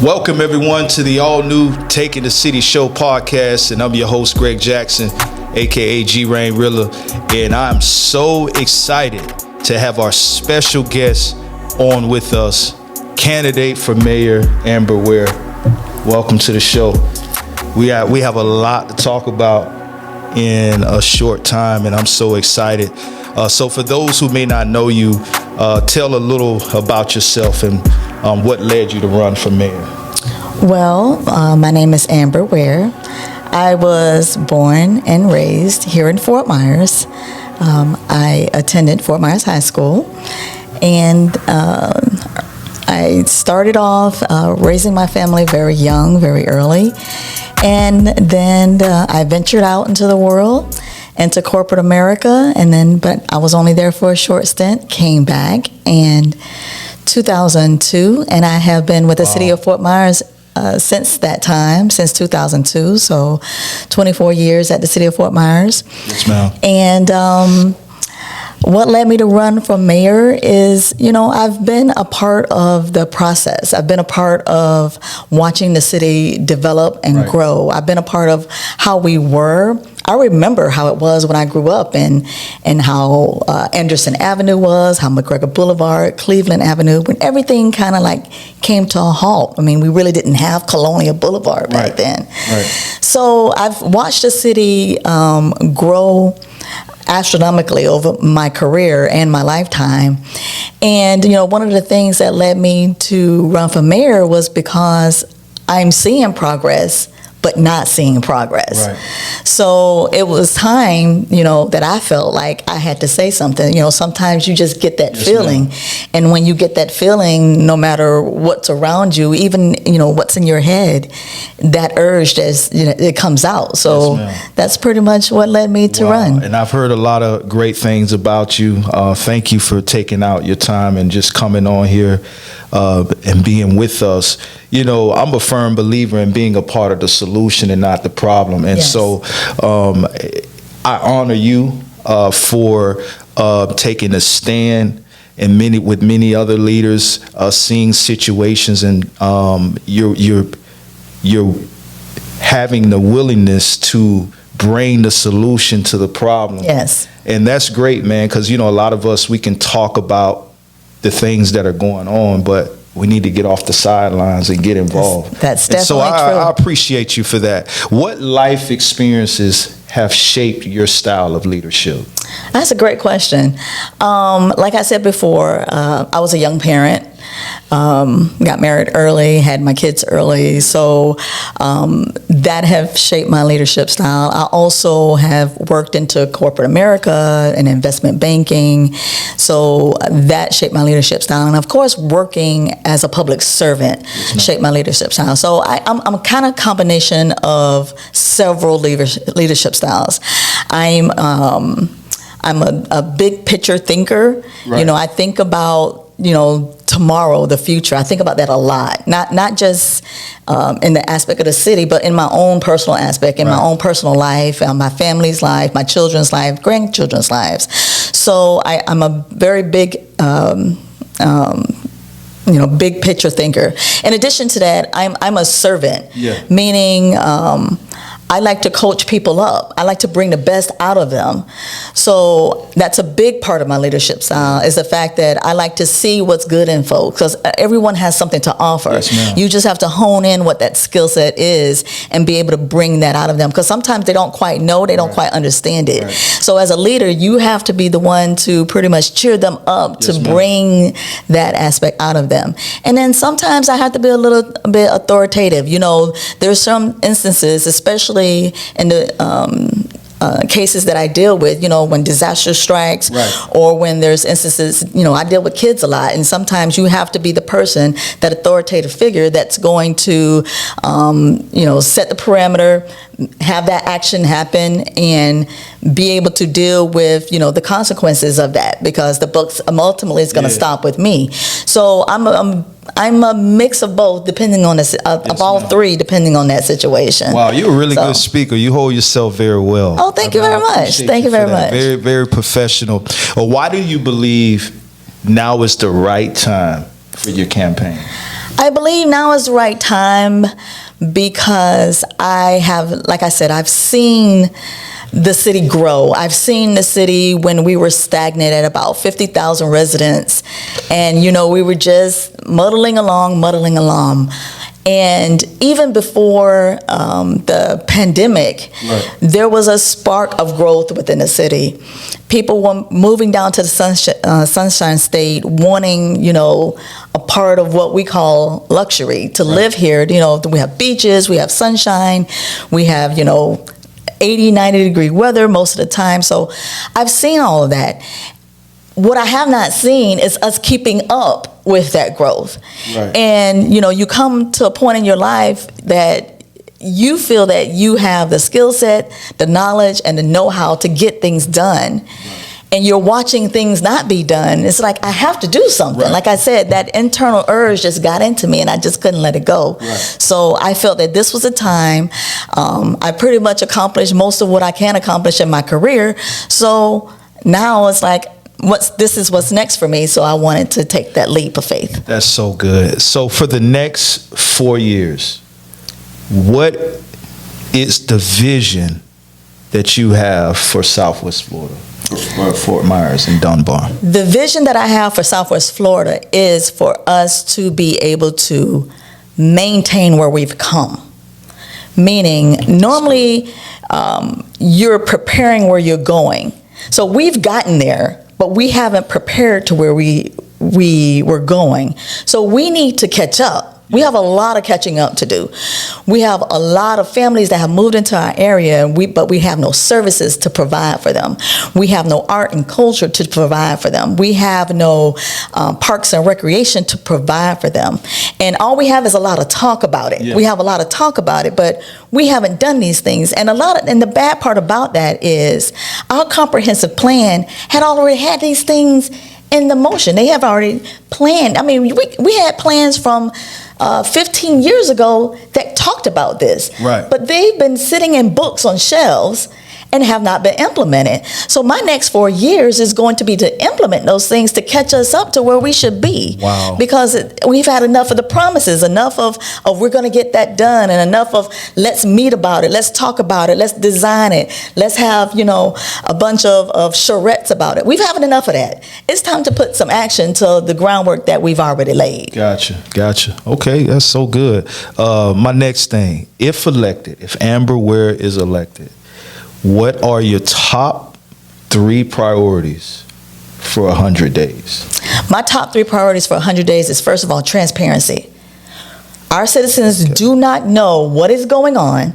Welcome everyone to the all-new Taking the City Show podcast, and I'm your host Greg Jackson, aka G Rain Rilla, and I'm so excited to have our special guest on with us, candidate for mayor Amber Ware. Welcome to the show. We have a lot to talk about in a short time, and I'm so excited. So for those who may not know you, tell a little about yourself and what led you to run for mayor. Well, my name is Amber Ware. I was born and raised here in Fort Myers. I attended Fort Myers High School, and I started off raising my family very young, very early, and then I ventured out into the world, into corporate America, but I was only there for a short stint, came back in 2002, and I have been with the city of Fort Myers since that time, since 2002, so 24 years at the city of Fort Myers. Yes, ma'am. And what led me to run for mayor is, I've been a part of the process. I've been a part of watching the city develop and grow. I've been a part of how we were. I remember how it was when I grew up, and how Anderson Avenue was, how McGregor Boulevard, Cleveland Avenue, when everything kind of like came to a halt. I mean, we really didn't have Colonial Boulevard back then. Right. So I've watched the city grow astronomically over my career and my lifetime. And, one of the things that led me to run for mayor was because I'm seeing progress, but not seeing progress. Right. So it was time, that I felt like I had to say something. Sometimes you just get that feeling. And when you get that feeling, no matter what's around you, even, what's in your head, that urge, it comes out. So that's pretty much what led me to run. And I've heard a lot of great things about you. Thank you for taking out your time and just coming on here and being with us. I'm a firm believer in being a part of the solution and not the problem. And so I honor you for taking a stand, and with many other leaders seeing situations, and you're having the willingness to bring the solution to the problem. Yes. And that's great, man, because a lot of us, we can talk about the things that are going on, but we need to get off the sidelines and get involved. That's definitely true. So I appreciate you for that. What life experiences have shaped your style of leadership? That's a great question. Like I said before, I was a young parent. Got married early, had my kids early, so that have shaped my leadership style. I also have worked into corporate America and investment banking, so that shaped my leadership style. And of course, working as a public servant shaped my leadership style. So I'm kind of combination of several leadership styles. I'm a big picture thinker. Right. I think about tomorrow, the future. I think about that a lot. Not just in the aspect of the city, but in my own personal aspect, in my own personal life, my family's life, my children's life, grandchildren's lives. So I'm a very big big picture thinker. In addition to that, I'm a servant, meaning I like to coach people up. I like to bring the best out of them. So that's a big part of my leadership style, is the fact that I like to see what's good in folks, because everyone has something to offer. Yes, you just have to hone in what that skill set is and be able to bring that out of them, because sometimes they don't quite know, they don't quite understand it. So as a leader, you have to be the one to pretty much cheer them up, to bring that aspect out of them. And then sometimes I have to be a little bit authoritative. There's some instances, especially in the cases that I deal with, when disaster strikes, or when there's instances, I deal with kids a lot, and sometimes you have to be the person, that authoritative figure that's going to, set the parameter, have that action happen, and be able to deal with, the consequences of that, because the book ultimately is going to stop with me. So I'm a mix of both, depending on of all three, depending on that situation. Wow, you're a really good speaker. You hold yourself very well. Oh, thank you very much. Thank you very much. Very, very professional. Well, why do you believe now is the right time for your campaign? I believe now is the right time because like I said, I've seen the city grow. I've seen the city when we were stagnant at about 50,000 residents, and we were just muddling along. And even before the pandemic, right, there was a spark of growth within the city. People were moving down to the Sunshine State, wanting, a part of what we call luxury to live here. We have beaches, we have sunshine, we have, 80, 90 degree weather most of the time. So I've seen all of that. What I have not seen is us keeping up with that growth. Right. And, you come to a point in your life that you feel that you have the skill set, the knowledge, and the know-how to get things done. Right. And you're watching things not be done. It's like, I have to do something. Right. Like I said, that internal urge just got into me and I just couldn't let it go. Right. So I felt that this was a time. I pretty much accomplished most of what I can accomplish in my career. So now it's like, this is what's next for me. So I wanted to take that leap of faith. That's so good. So for the next 4 years, what is the vision that you have for Southwest Florida, for Fort Myers and Dunbar? The vision that I have for Southwest Florida is for us to be able to maintain where we've come. Meaning, normally you're preparing where you're going. So we've gotten there, but we haven't prepared to where we were going. So we need to catch up. We have a lot of catching up to do. We have a lot of families that have moved into our area, but we have no services to provide for them. We have no art and culture to provide for them. We have no parks and recreation to provide for them. And all we have is a lot of talk about it. Yeah. We have a lot of talk about it, but we haven't done these things. And the bad part about that is our comprehensive plan had already had these things in the motion. They have already planned. I mean, we had plans from 15 years ago that talked about this. Right. But they've been sitting in books on shelves and have not been implemented. So my next 4 years is going to be to implement those things to catch us up to where we should be. Wow. Because we've had enough of the promises, enough of we're going to get that done, and enough of let's meet about it, let's talk about it, let's design it, let's have, a bunch of charrettes about it. We've had enough of that. It's time to put some action to the groundwork that we've already laid. Gotcha. Okay, that's so good. My next thing, if Amber Ware is elected, what are your top 3 priorities for 100 days? My top 3 priorities for 100 days is, first of all, transparency. Our citizens do not know what is going on,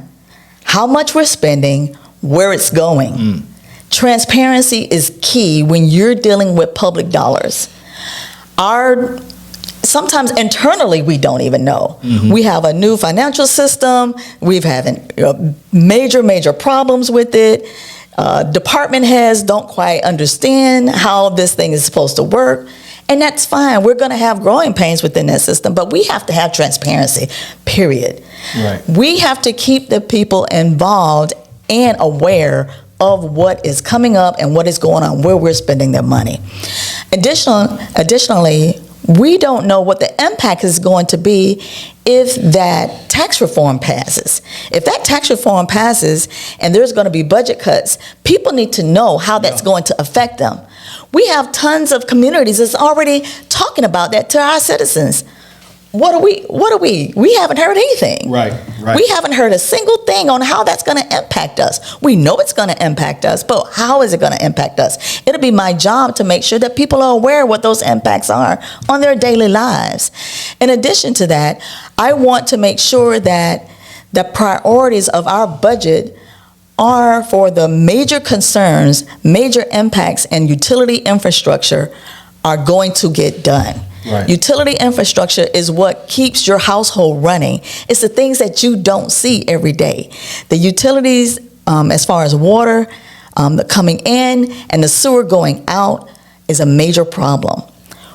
how much we're spending, where it's going. Transparency is key when you're dealing with public dollars. Sometimes internally we don't even know. Mm-hmm. We have a new financial system. We've had major problems with it. Department heads don't quite understand how this thing is supposed to work. And that's fine. We're going to have growing pains within that system, but we have to have transparency, period. Right. We have to keep the people involved and aware of what is coming up and what is going on, where we're spending their money. Additionally, we don't know what the impact is going to be if that tax reform passes. If that tax reform passes and there's going to be budget cuts, people need to know how that's going to affect them. We have tons of communities that's already talking about that to our citizens. What are we? We haven't heard anything. Right. We haven't heard a single thing on how that's going to impact us. We know it's going to impact us, but how is it going to impact us? It'll be my job to make sure that people are aware what those impacts are on their daily lives. In addition to that, I want to make sure that the priorities of our budget are for the major concerns, major impacts, and utility infrastructure are going to get done. Right. Utility infrastructure is what keeps your household running. It's the things that you don't see every day. The utilities, as far as water, the coming in and the sewer going out is a major problem.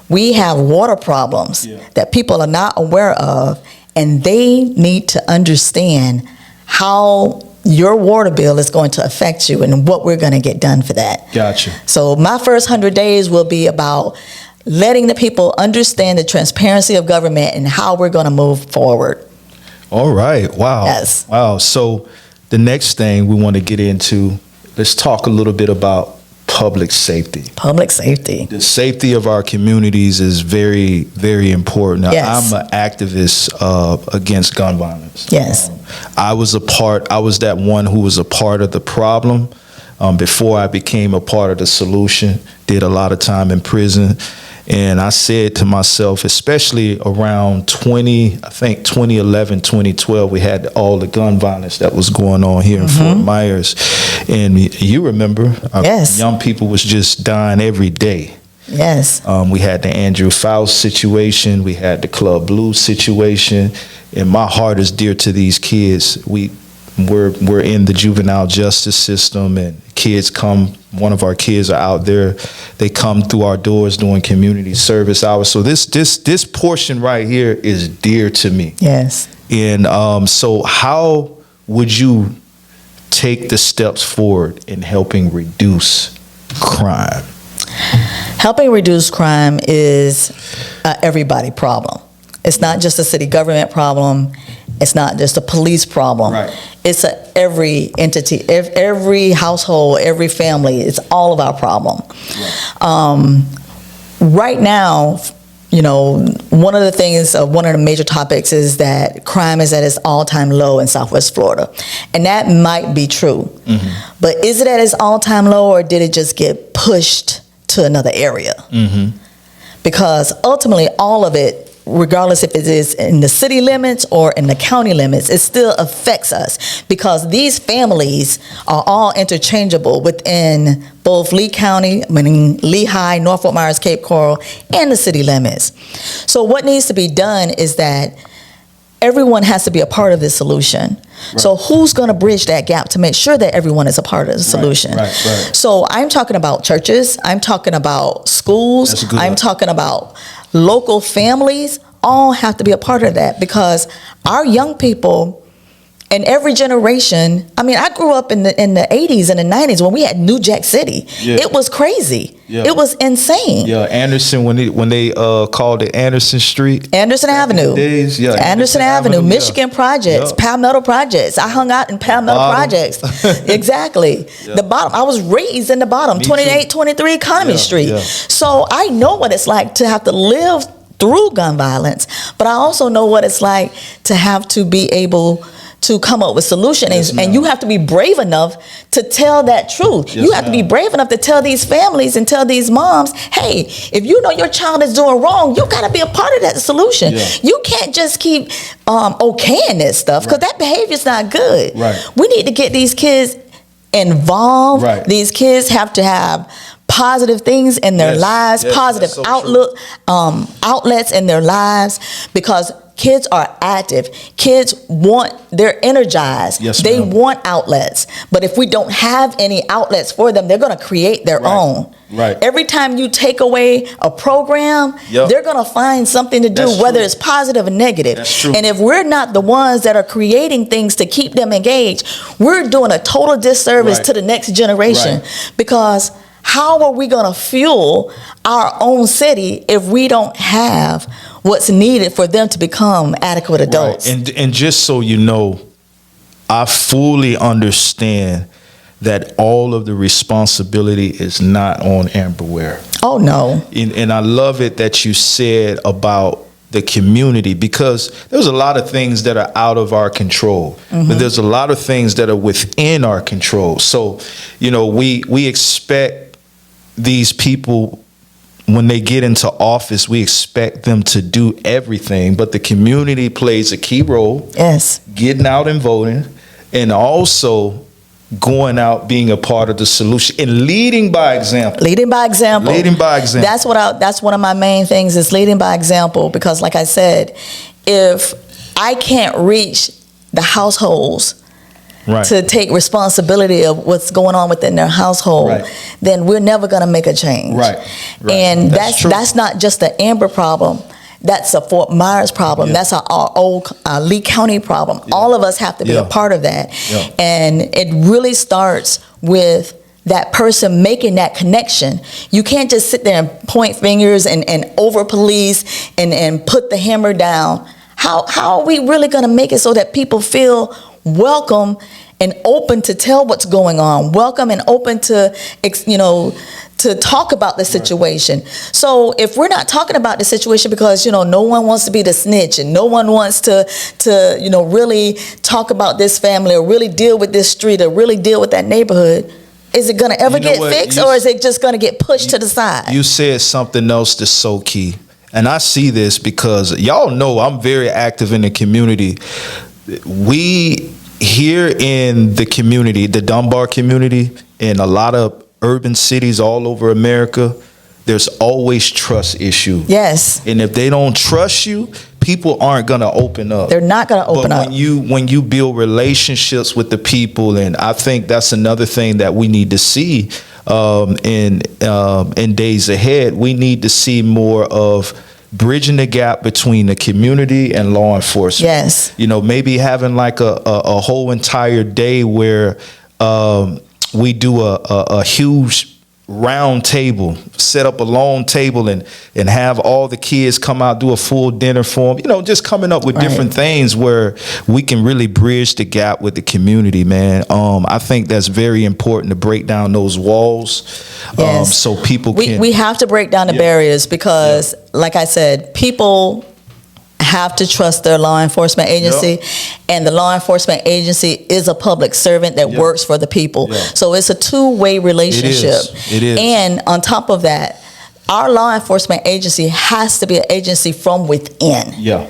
We have water problems that people are not aware of, and they need to understand how your water bill is going to affect you and what we're going to get done for that. Gotcha. So my first 100 days will be about letting the people understand the transparency of government and how we're going to move forward. All right. Wow. Yes. Wow. So the next thing we want to get into, let's talk a little bit about public safety. Public safety. The safety of our communities is very, very important. Now, Yes. I'm an activist against gun violence. Yes. I was that one who was a part of the problem before I became a part of the solution. Did a lot of time in prison. And I said to myself, especially around 2011, 2012, we had all the gun violence that was going on here in Fort Myers. And you remember, Yes. young people was just dying every day. Yes. We had the Andrew Faust situation. We had the Club Blue situation. And my heart is dear to these kids. We're in the juvenile justice system, and kids come. One of our kids are out there. They come through our doors doing community service hours. So this portion right here is dear to me. Yes. And so how would you take the steps forward in helping reduce crime? Helping reduce crime is a everybody problem. It's not just a city government problem. It's not just a police problem. Right. It's every entity, every household, every family. It's all of our problem. Right now, you know, one of the major topics is that crime is at its all-time low in Southwest Florida. And that might be true. But is it at its all-time low, or did it just get pushed to another area? Because ultimately, all of it, regardless if it is in the city limits or in the county limits, it still affects us, because these families are all interchangeable within both Lee County, meaning Lehigh, North Fort Myers, Cape Coral, and the city limits. So what needs to be done is that everyone has to be a part of this solution. Right. So who's going to bridge that gap to make sure that everyone is a part of the solution? Right. So I'm talking about churches. I'm talking about schools. I'm talking about local families. All have to be a part of that, because our young people in every generation, I mean, I grew up in the 80s and the 90s when we had New Jack City. Yeah. It was crazy. Yeah. It was insane. Yeah, Anderson, when they called it Anderson Street. Anderson Avenue. Days, yeah. Anderson Avenue, Michigan Projects, Palmetto Projects. I hung out in Palmetto Projects. Exactly. The bottom. I was raised in the bottom, 2823 Economy Street. Yeah. So I know what it's like to have to live through gun violence, but I also know what it's like to have to be able to come up with solutions. And you have to be brave enough to tell that truth. You have to be brave enough to tell these families and tell these moms, hey, if you know your child is doing wrong, you got to be a part of that solution. You can't just keep okaying this stuff, because that behavior is not good. We need to get these kids involved. These kids have to have positive things in their lives, positive outlets in their lives, because kids are active. They're energized. They want outlets. But if we don't have any outlets for them, they're going to create their own. Every time you take away a program, they're going to find something to do, whether it's positive or negative. And if we're not the ones that are creating things to keep them engaged, we're doing a total disservice to the next generation. Because how are we going to fuel our own city if we don't have what's needed for them to become adequate adults? And just so you know, I fully understand that all of the responsibility is not on Amber Ware. Oh, no. And I love it that you said about the community, because there's a lot of things that are out of our control, but there's a lot of things that are within our control. So, you know, we expect these people, when they get into office, we expect them to do everything, but the community plays a key role. Getting out and voting, and also going out, being a part of the solution, and leading by example. That's one of my main things, is leading by example, because like I said, if I can't reach the households to take responsibility of what's going on within their household, then we're never going to make a change. And that's not just the Amber problem. That's a Fort Myers problem. That's our old Lee County problem. All of us have to be a part of that. And it really starts with that person making that connection. You can't just sit there and point fingers and over police and put the hammer down. How are we really going to make it so that people feel welcome and open to tell what's going on, welcome and open to, to talk about the situation? Right. So if we're not talking about the situation because, no one wants to be the snitch and no one wants to really talk about this family or really deal with this street or really deal with that neighborhood, is it going to ever get fixed or is it just going to get pushed to the side? You said something else that's so key. And I see this because y'all know I'm very active in the community. We here in the community, the Dunbar community, in a lot of urban cities all over America, there's always trust issue. Yes. And if they don't trust you, people aren't going to open up. They're not going to open up. But when you build relationships with the people, and I think that's another thing that we need to see in days ahead, we need to see more of bridging the gap between the community and law enforcement. Yes. Maybe having like a whole entire day where we do a huge round table, set up a long table and have all the kids come out, do a full dinner for them, just coming up with different things where we can really bridge the gap with the community, man. I think that's very important to break down those walls. Yes. So people can. We have to break down the barriers because, like I said, people have to trust their law enforcement agency, and the law enforcement agency is a public servant that works for the people. So it's a two-way relationship. It is. And on top of that, our law enforcement agency has to be an agency from within. Yeah.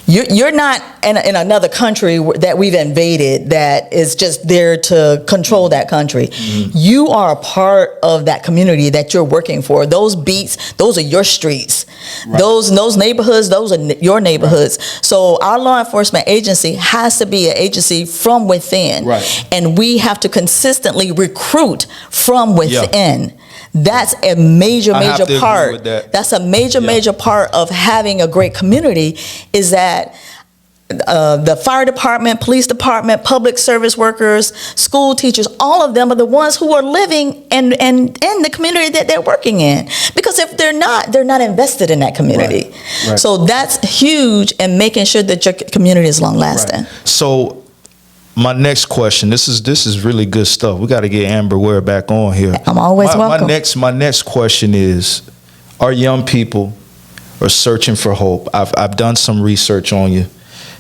You're not in another country that we've invaded that is just there to control that country. Mm-hmm. You are a part of that community that you're working for. Those beats, those are your streets. Right. Those neighborhoods, those are your neighborhoods. Right. So our law enforcement agency has to be an agency from within. Right. And we have to consistently recruit from within. Yeah. That's a major part. That's a major part of having a great community, is that the fire department, police department, public service workers, school teachers, all of them are the ones who are living in the community that they're working in. Because if they're not invested in that community. Right. So that's huge in making sure that your community is long lasting. Right. So my next question, this is really good stuff. We got to get Amber Ware back on here. I'm always welcome. My next question is, our young people are searching for hope. I've done some research on you.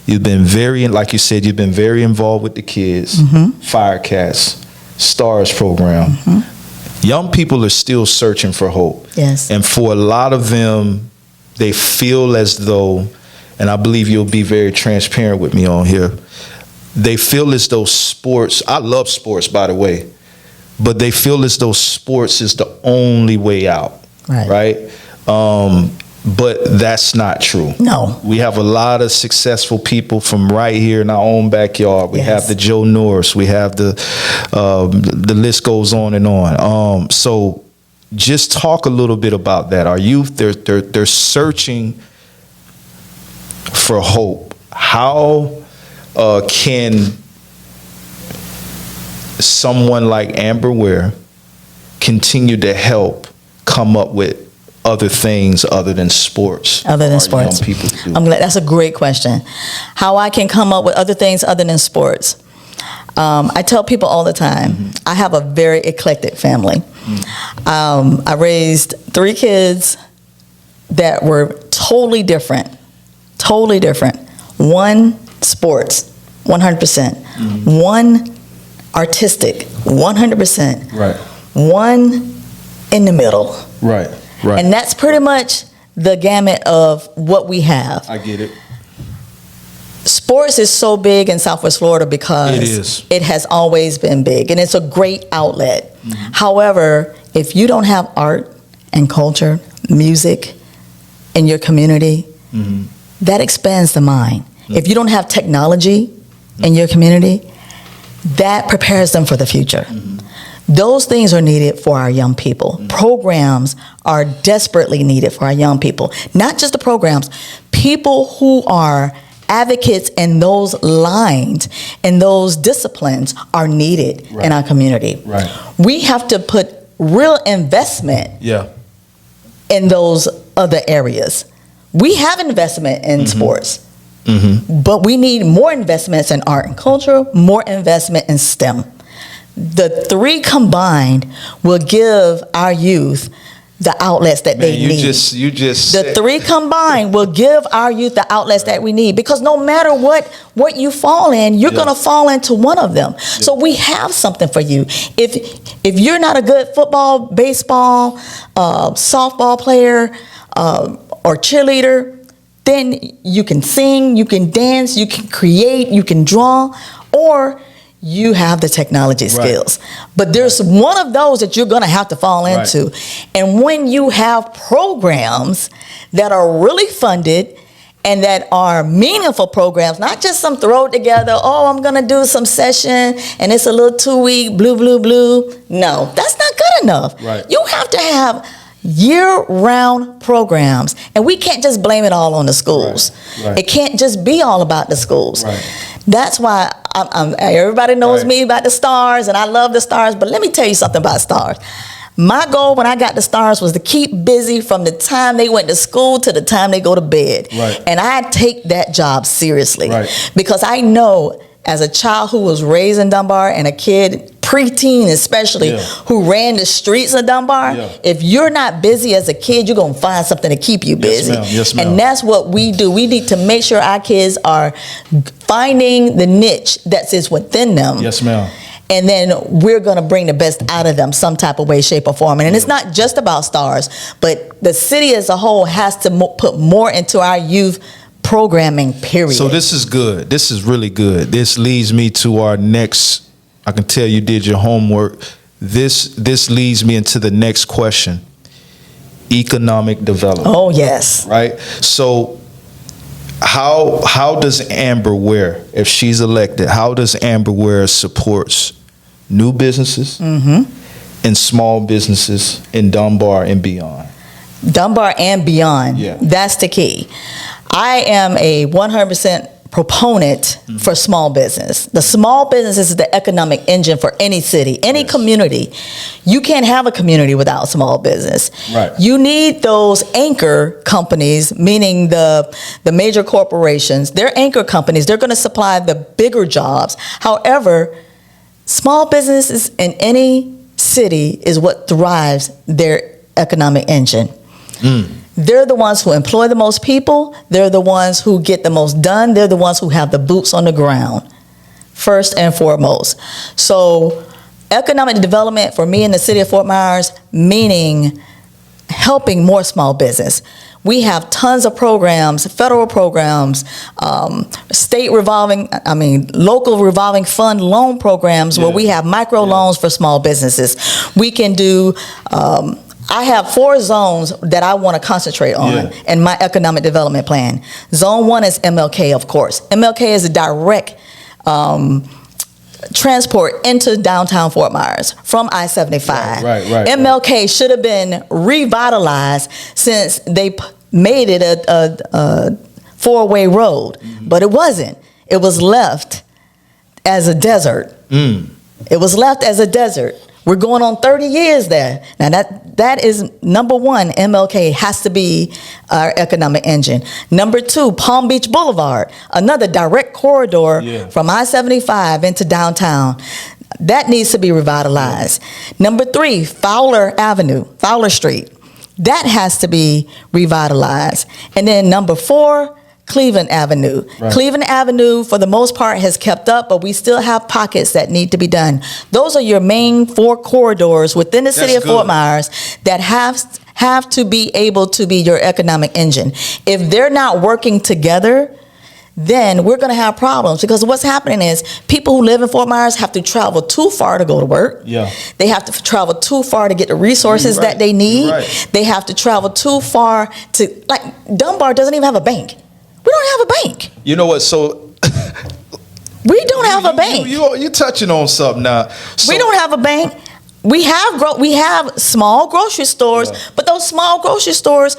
You've been like you said, you've been very involved with the kids, Firecats, STARS program. Young people are still searching for hope. Yes. And for a lot of them, they feel as though, and I believe you'll be very transparent with me on here, they feel as though sports, I love sports, by the way, but they feel as though sports is the only way out, right? But that's not true. No. We have a lot of successful people from right here in our own backyard. We have the Joe Norris. We have the list goes on and on. So just talk a little bit about that. Our youth, they're searching for hope. How can someone like Amber Ware continue to help come up with other things other than sports? Other than sports. Young people do? I'm glad. That's a great question. How I can come up with other things other than sports. I tell people all the time, I have a very eclectic family. I raised 3 kids that were totally different. One, sports, 100%. One, artistic, 100%. Right. One, in the middle. Right. And that's pretty much the gamut of what we have. I get it. Sports is so big in Southwest Florida because it has always been big, and it's a great outlet. However, if you don't have art and culture, music in your community, that expands the mind. If you don't have technology in your community, that prepares them for the future. Those things are needed for our young people. Programs are desperately needed for our young people. Not just the programs, people who are advocates in those lines and those disciplines are needed in our community. Right. We have to put real investment in those other areas. We have investment in sports, but we need more investments in art and culture, more investment in STEM. The three combined will give our youth the outlets that they need. You just the three combined will give our youth the outlets that we need, because no matter what you fall in, you're going to fall into one of them. So we have something for you. If you're not a good football, baseball, softball player, or cheerleader, then you can sing, you can dance, you can create, you can draw, or you have the technology skills. But there's one of those that you're going to have to fall into. And when you have programs that are really funded and that are meaningful programs, not just some throw it together, oh, I'm going to do some session and it's a little 2-week, blue. No, that's not good enough. You have to have year-round programs. And we can't just blame it all on the schools. It can't just be all about the schools. That's why everybody knows me about the Stars, and I love the Stars, but let me tell you something about Stars. My goal when I got the Stars was to keep busy from the time they went to school to the time they go to bed. And I take that job seriously because I know, as a child who was raised in Dunbar and a kid, preteen especially, who ran the streets of Dunbar, if you're not busy as a kid, you're going to find something to keep you busy. Yes, ma'am. And that's what we do. We need to make sure our kids are finding the niche that is within them. Yes, ma'am. And then we're going to bring the best out of them some type of way, shape, or form. And it's not just about Stars, but the city as a whole has to put more into our youth programming, period. So this is good. This is really good. This leads me to our next, I can tell you did your homework. This leads me into the next question. Economic development. Oh, yes. Right? So how does Amber Ware, if she's elected, how does Amber Ware supports new businesses and small businesses in Dunbar and beyond? Dunbar and beyond. That's the key. I am a 100% proponent for small business. The small business is the economic engine for any city, any community. You can't have a community without small business. You need those anchor companies, meaning the major corporations. They're anchor companies. They're going to supply the bigger jobs. However, small businesses in any city is what drives their economic engine. They're the ones who employ the most people. They're the ones who get the most done. They're the ones who have the boots on the ground, first and foremost. So economic development for me in the city of Fort Myers, meaning helping more small business. We have tons of programs, federal programs, local revolving fund loan programs where we have micro loans for small businesses. We can do, I have 4 zones that I want to concentrate on in my economic development plan. Zone 1 is MLK, of course. MLK is a direct transport into downtown Fort Myers from I-75. MLK should have been revitalized since they made it a 4-way road, but it wasn't. It was left as a desert. It was left as a desert. We're going on 30 years there. Now that is number 1. MLK has to be our economic engine. Number 2, Palm Beach Boulevard, another direct corridor from I-75 into downtown. That needs to be revitalized. Number 3, Fowler Street. That has to be revitalized. And then number 4, Cleveland Avenue. Cleveland Avenue, for the most part, has kept up, but we still have pockets that need to be done. Those are your main 4 corridors within the city of Fort Myers that have to be able to be your economic engine. If they're not working together, then we're going to have problems, because what's happening is people who live in Fort Myers have to travel too far to go to work. They have to travel too far to get the resources that they need. They have to travel too far to, like, Dunbar doesn't even have a bank. We don't have a bank. You know what? So we don't have a bank. You're touching on something now. So, we don't have a bank. We have small grocery stores, but those small grocery stores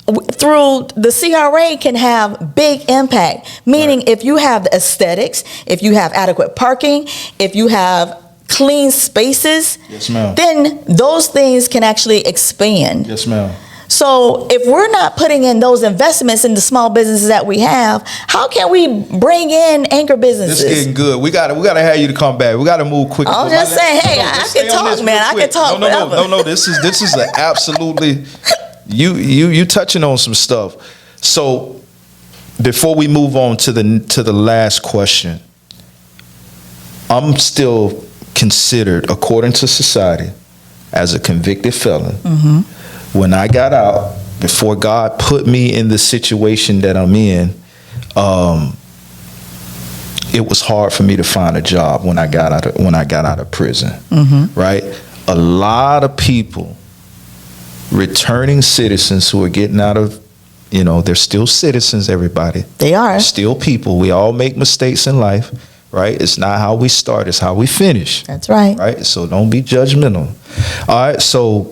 through the CRA can have big impact. Meaning, Right. if you have the aesthetics, if you have adequate parking, if you have clean spaces, Yes, ma'am. then those things can actually expand. Yes, ma'am. So if we're not putting in those investments in the small businesses that we have, how can we bring in anchor This businesses? is getting good. We got to have you to come back. We got to move quickly. I'm just saying, hey, I just can stay on talk, this man. real I quick. can talk forever. No. This is a absolutely you touching on some stuff. So before we move on to the last question, I'm still considered, according to society, as a convicted felon. Mm-hmm. When I got out, before God put me in the situation that I'm in, it was hard for me to find a job when I got out of prison. Mm-hmm. Right? A lot of people, returning citizens who are getting out of, they're still citizens, everybody. They are. They're still people. We all make mistakes in life, right? It's not how we start, it's how we finish. That's right. Right? So don't be judgmental. All right, so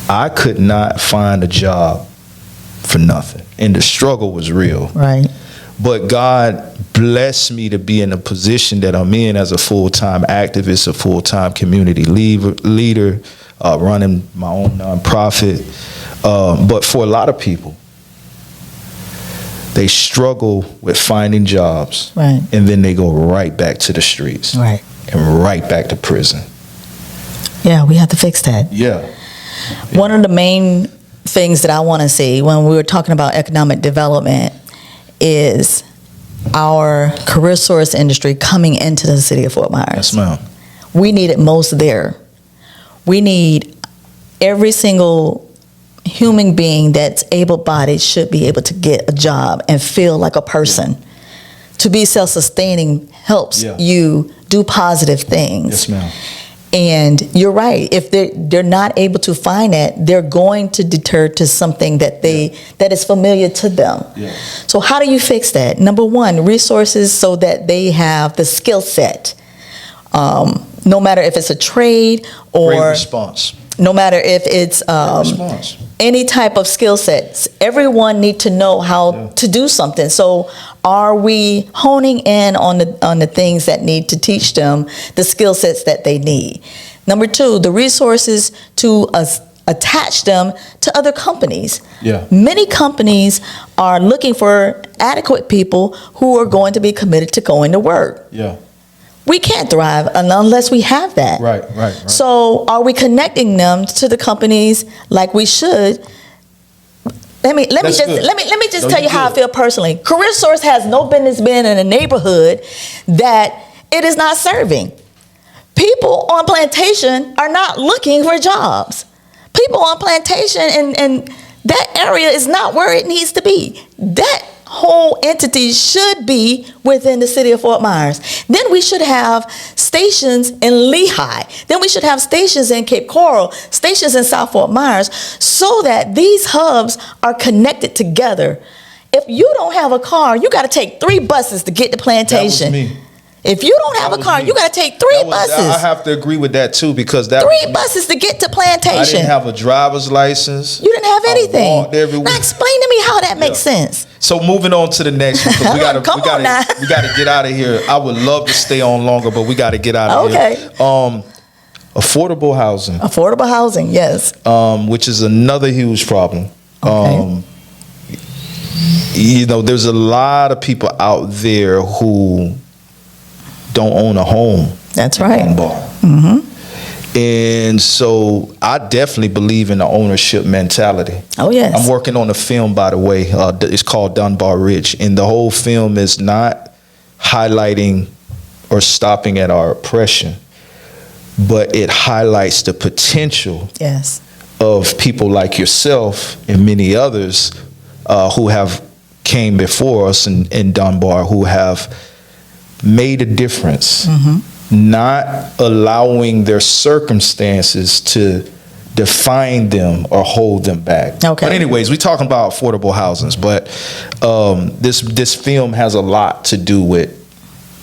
I could not find a job for nothing. And the struggle was real. Right. But God blessed me to be in a position that I'm in as a full-time activist, a full-time community leader, running my own nonprofit. But for a lot of people, they struggle with finding jobs. Right. And then they go right back to the streets. Right. And right back to prison. Yeah, we have to fix that. Yeah. One of the main things that I want to see when we were talking about economic development is our career source industry coming into the city of Fort Myers. Yes, ma'am. We need it most there. We need every single human being that's able-bodied should be able to get a job and feel like a person. To be self-sustaining helps you do positive things. Yes, ma'am. And you're right. If they're not able to find it, they're going to deter to something that that is familiar to them. Yeah. So how do you fix that? Number one, resources so that they have the skill set. No matter if it's a trade or Great response. no matter if it's Response. any type of skill sets, everyone need to know how to do something. So are we honing in on the things that need to teach them the skill sets that they need? Number two, the resources to attach them to other companies. Yeah. Many companies are looking for adequate people who are going to be committed to going to work. Yeah. We can't thrive unless we have that. Right. So are we connecting them to the companies like we should? Let me That's just good. let me just No, tell you you how I good. feel personally. Career Source has no business being in a neighborhood that it is not serving. People on plantation are not looking for jobs. People on plantation and that area is not where it needs to be. That whole entity should be within the city of Fort Myers. Then we should have stations in Lehigh. Then we should have stations in Cape Coral, stations in South Fort Myers, so that these hubs are connected together. If you don't have a car, you got to take 3 buses to get to plantation. That was me. If you don't have a car, you got to take 3 buses. I have to agree with that too, because that 3 buses to get to plantation. I didn't have a driver's license. You didn't have I anything. walked every Now week. explain to me how that makes sense. So moving on to the next one, 'cause we gotta Come on now. we gotta get out of here. I would love to stay on longer, but we gotta get out of Okay. here. Affordable housing, Affordable housing, yes. which is another huge problem. Okay. There's a lot of people out there who don't own a home. That's right. Mm-hmm. And so I definitely believe in the ownership mentality. Oh, yes. I'm working on a film, by the way. It's called Dunbar Ridge. And the whole film is not highlighting or stopping at our oppression, but it highlights the potential Yes. of people like yourself and many others who have came before us in Dunbar, who have made a difference, not allowing their circumstances to define them or hold them back. Okay. But anyways, we're talking about affordable housings, but this film has a lot to do with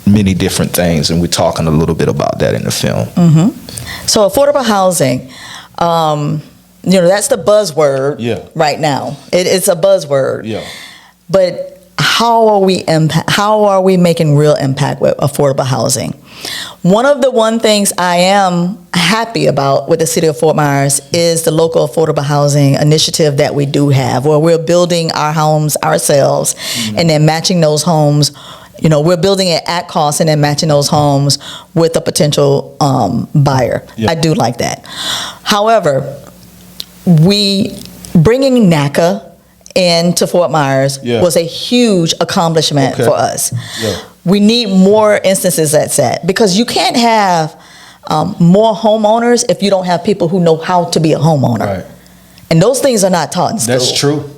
many different things, and we're talking a little bit about that in the film. So affordable housing, that's the buzzword right now. It's a buzzword. Yeah. But how are we making real impact with affordable housing? One things I am happy about with the city of Fort Myers is the local affordable housing initiative that we do have, where we're building our homes ourselves and then matching those homes. We're building it at cost and then matching those homes with a potential buyer. Yeah. I do like that. However, bringing NACA into Fort Myers was a huge accomplishment for us. Yeah. We need more instances like that, because you can't have more homeowners if you don't have people who know how to be a homeowner. Right. And those things are not taught in school. That's true.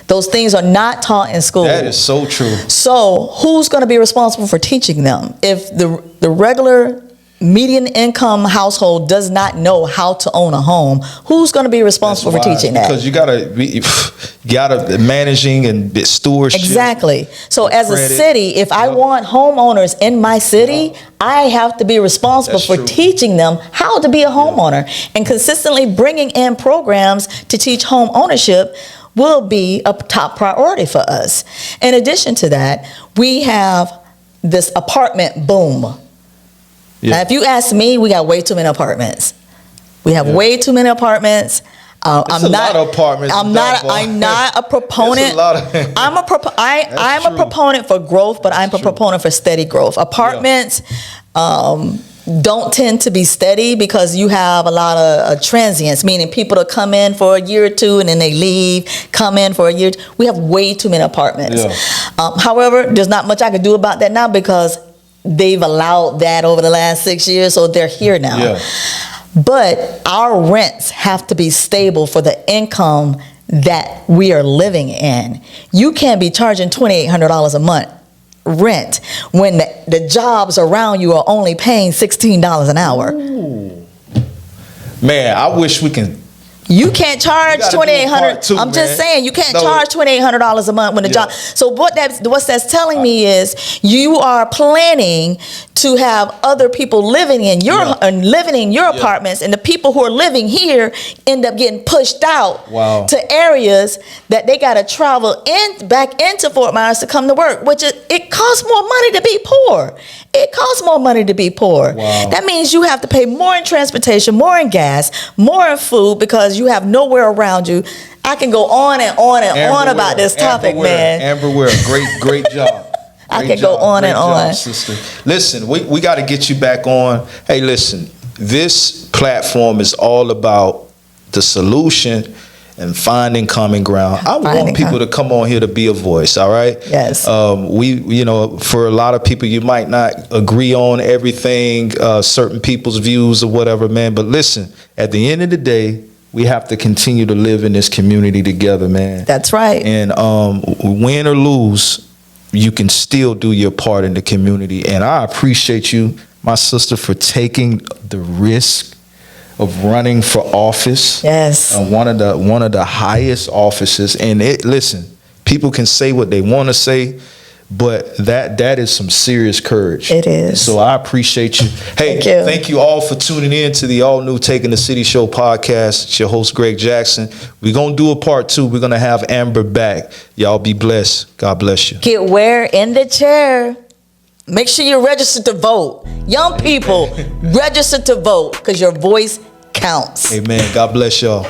Those things are not taught in school. That is so true. So who's going to be responsible for teaching them? If the regular median income household does not know how to own a home, who's going to be responsible for teaching that? Because you gotta managing and stewardship. Exactly. So as credit. a city, if I want homeowners in my city, I have to be responsible for teaching them how to be a homeowner, and consistently bringing in programs to teach home ownership will be a top priority for us. In addition to that, we have this apartment boom. Yeah. Now, if you ask me, we got way too many apartments. We have way too many apartments. I'm not a proponent. I'm a proponent for growth, but I'm a proponent for steady growth. Apartments don't tend to be steady because you have a lot of transients, meaning people that come in for a year or two and then they leave, come in for a year. We have way too many apartments. Yeah. However, there's not much I can do about that now because they've allowed that over the last 6 years, so they're here now. Yeah. But our rents have to be stable for the income that we are living in. You can't be charging $2,800 a month rent when the jobs around you are only paying $16 an hour. Ooh. Man, I wish we can. You can't charge $2,800. I'm just saying you can't charge $2,800 a month when the job. So what that's telling me is you are planning to have other people living in your apartments, and the people who are living here end up getting pushed out to areas that they got to travel back into Fort Myers to come to work, which it costs more money to be poor. It costs more money to be poor. Wow. That means you have to pay more in transportation, more in gas, more in food, because you have nowhere around you. I can go on and on and on about this topic, man. Amber Ware, great job. I can go on and on. Sister. Listen, we got to get you back on. Hey, listen, this platform is all about the solution and finding common ground. I want people to come on here to be a voice, all right? Yes. For a lot of people, you might not agree on everything, certain people's views or whatever, man. But listen, at the end of the day, we have to continue to live in this community together, man. That's right. And win or lose, you can still do your part in the community. And I appreciate you, my sister, for taking the risk of running for office. Yes. One of the highest offices. And listen, people can say what they want to say, but that is some serious courage. It is. So I appreciate you. Hey, thank you all for tuning in to the all new Taking the City Show podcast. It's your host, Greg Jackson. We're going to do a part 2. We're going to have Amber back. Y'all be blessed. God bless you. Get where in the chair. Make sure you're registered to vote. Young people, register to vote because your voice counts. Amen. God bless y'all.